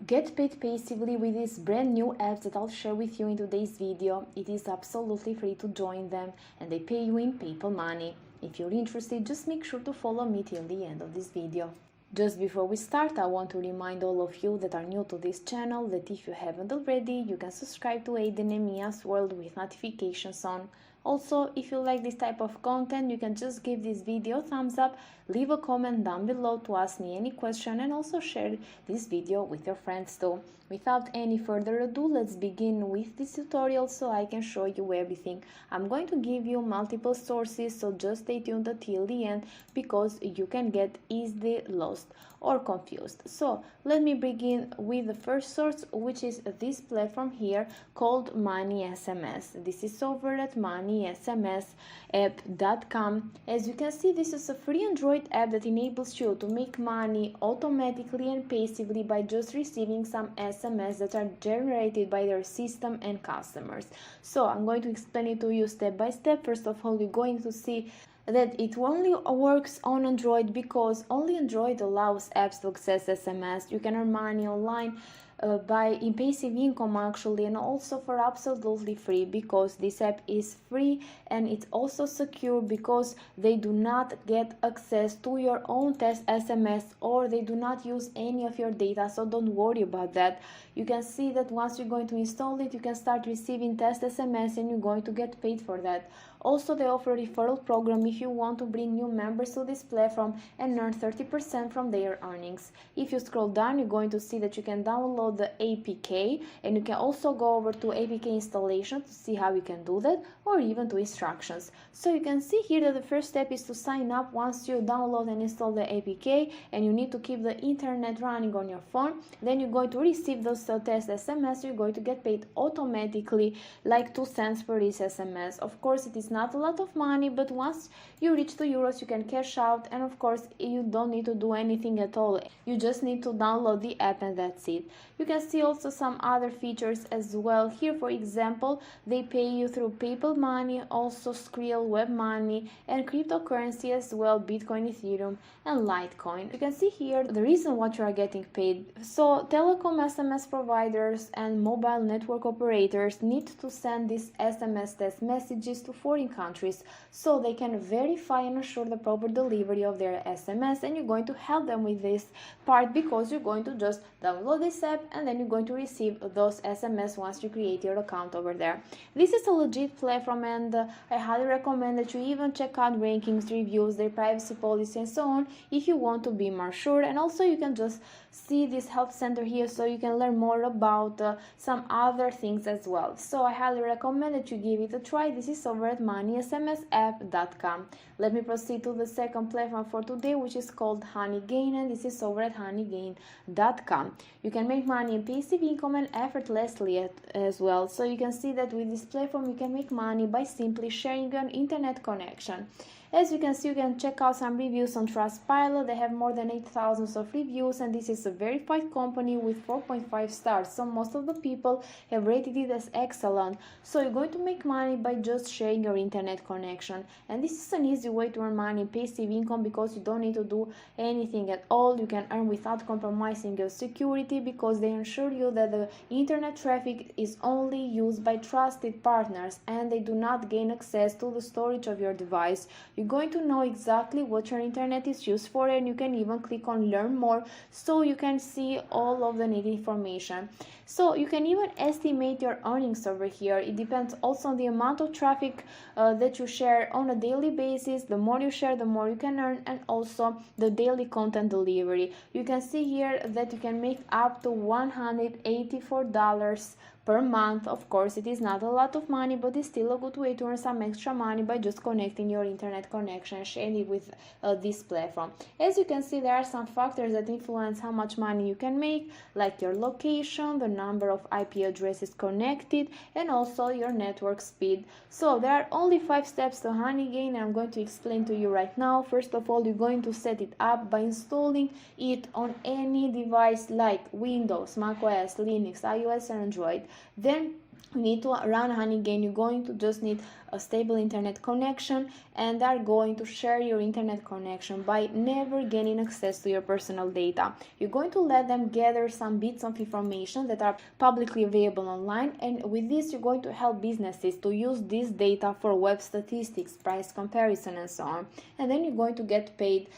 Get paid passively with these brand new apps that I'll share with you in today's video. It is absolutely free to join them and they pay you in PayPal money. If you're interested, just make sure to follow me till the end of this video. Just before we start, I want to remind all of you that are new to this channel that if you haven't already, you can subscribe to Aiden and Mia's World with notifications on. Also, if you like this type of content, you can just give this video a thumbs up, leave a comment down below to ask me any question, and also share this video with your friends too. Without any further ado, let's begin with this tutorial so I can show you everything. I'm going to give you multiple sources, so just stay tuned until the end because you can get easily lost or confused. So let me begin with the first source, which is this platform here called Money SMS. This is over at honeysmsapp.com. As you can see, this is a free Android app that enables you to make money automatically and passively by just receiving some SMS that are generated by their system and customers. So I'm going to explain it to you step by step. First of all, you're going to see that it only works on Android because only Android allows apps to access SMS. You can earn money online by passive income actually, and also for absolutely free because this app is free, and it's also secure because they do not get access to your own test SMS or they do not use any of your data, so don't worry about that. You can see that once you're going to install it, you can start receiving test SMS and you're going to get paid for that. Also, they offer a referral program if you want to bring new members to this platform and earn 30% from their earnings. If you scroll down, you're going to see that you can download the APK, and you can also go over to APK installation to see how you can do that, or even to instructions. So you can see here that the first step is to sign up once you download and install the APK, and you need to keep the internet running on your phone. Then you're going to receive those test SMS. You're going to get paid automatically like 2 cents per each SMS. Of course, it is not a lot of money, but once you reach €2 you can cash out, and of course you don't need to do anything at all. You just need to download the app and that's it. You can see also some other features as well. Here, for example, they pay you through PayPal money, also Skrill, web money, and cryptocurrency as well, Bitcoin, Ethereum, and Litecoin. You can see here the reason what you are getting paid. So telecom SMS providers and mobile network operators need to send these SMS test messages to foreign countries so they can verify and ensure the proper delivery of their SMS, and you're going to help them with this part because you're going to just download this app and then you're going to receive those SMS once you create your account over there. This is a legit platform, and I highly recommend that you even check out rankings, reviews, their privacy policy, and so on if you want to be more sure. And also you can just see this help center here so you can learn more about some other things as well. So I highly recommend that you give it a try. This is over at honeysmsapp.com. Let me proceed to the second platform for today, which is called HoneyGain, and this is over at honeygain.com. You can make money in passive income and effortlessly as well. So you can see that with this platform you can make money by simply sharing your internet connection. As you can see, you can check out some reviews on Trustpilot. They have more than 8,000 of reviews, and this is a verified company with 4.5 stars. So most of the people have rated it as excellent. So you're going to make money by just sharing your internet connection. And this is an easy way to earn money in passive income because you don't need to do anything at all. You can earn without compromising your security because they ensure you that the internet traffic is only used by trusted partners and they do not gain access to the storage of your device. You're going to know exactly what your internet is used for, and you can even click on learn more so you can see all of the needed information. So you can even estimate your earnings over here. It depends also on the amount of traffic that you share on a daily basis. The more you share, the more you can earn, and also the daily content delivery. You can see here that you can make up to $184 per month. Of course, it is not a lot of money, but it's still a good way to earn some extra money by just connecting your internet connection and sharing it with this platform. As you can see, there are some factors that influence how much money you can make, like your location, the number of IP addresses connected, and also your network speed. So there are only 5 steps to HoneyGain, and I'm going to explain to you right now. First of all, you're going to set it up by installing it on any device like Windows, macOS, Linux, iOS, or Android. Then you need to run HoneyGain, you're going to just need a stable internet connection, and they're going to share your internet connection by never gaining access to your personal data. You're going to let them gather some bits of information that are publicly available online, and with this you're going to help businesses to use this data for web statistics, price comparison, and so on. And then you're going to get paid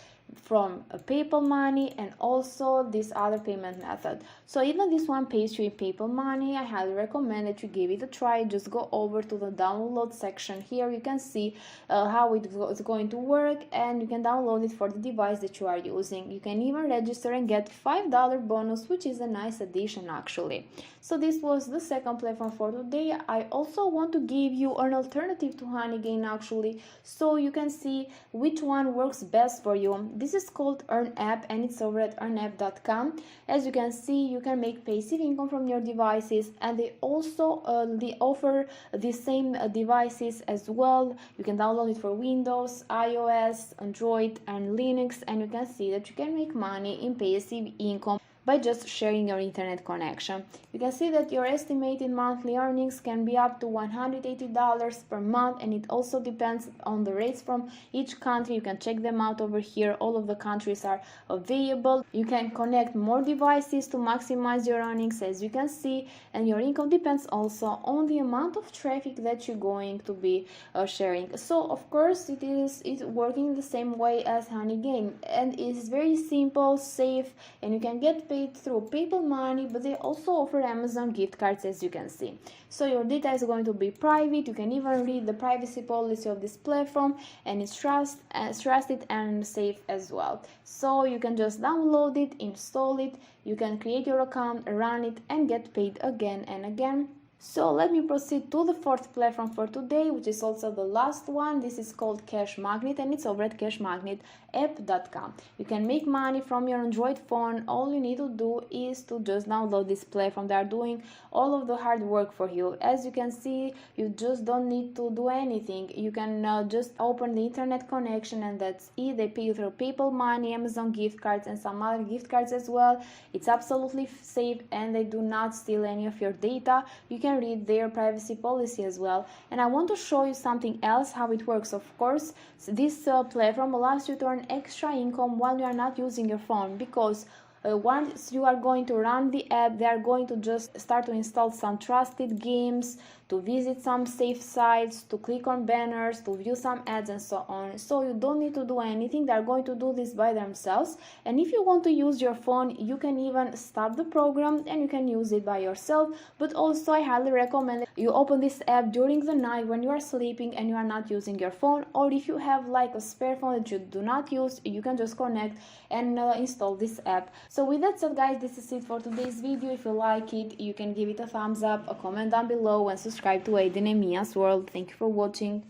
from PayPal money and also this other payment method. So even this one pays you in PayPal money. I highly recommend that you give it a try. Just go over to the download section. Here you can see how it's going to work, and you can download it for the device that you are using. You can even register and get $5 bonus, which is a nice addition actually. So this was the second platform for today. I also want to give you an alternative to HoneyGain actually, so you can see which one works best for you. This is called EarnApp, and it's over at earnapp.com. As you can see, you can make passive income from your devices, and they also they offer the same devices as well. You can download it for Windows, iOS, Android, and Linux, and you can see that you can make money in passive income by just sharing your internet connection. You can see that your estimated monthly earnings can be up to $180 per month, and it also depends on the rates from each country. You can check them out over here. All of the countries are available. You can connect more devices to maximize your earnings, as you can see, and your income depends also on the amount of traffic that you're going to be sharing. So of course it's working the same way as HoneyGain, and it's very simple, safe, and you can get paid through PayPal money, but they also offer Amazon gift cards, as you can see. So your data is going to be private. You can even read the privacy policy of this platform, and it's trusted and safe as well. So you can just download it, install it, you can create your account, run it, and get paid again and again. So let me proceed to the fourth platform for today, which is also the last one. This is called CashMagnet, and it's over at CashMagnet.app.com. You can make money from your Android phone. All you need to do is to just download this platform. They are doing all of the hard work for you. As you can see, you just don't need to do anything. You can just open the internet connection, and that's it. They pay you through PayPal money, Amazon gift cards, and some other gift cards as well. It's absolutely safe, and they do not steal any of your data. You can read their privacy policy as well. And I want to show you something else, how it works. Of course, this platform allows you to earn extra income while you are not using your phone, because once you are going to run the app, they are going to just start to install some trusted games, to visit some safe sites, to click on banners, to view some ads, and so on. So you don't need to do anything. They are going to do this by themselves. And if you want to use your phone, you can even stop the program and you can use it by yourself. But also I highly recommend that you open this app during the night when you are sleeping and you are not using your phone, or if you have like a spare phone that you do not use, you can just connect and install this app. So with that said, guys, this is it for today's video. If you like it, you can give it a thumbs up, a comment down below, and subscribe to Aiden and Mia's World. Thank you for watching.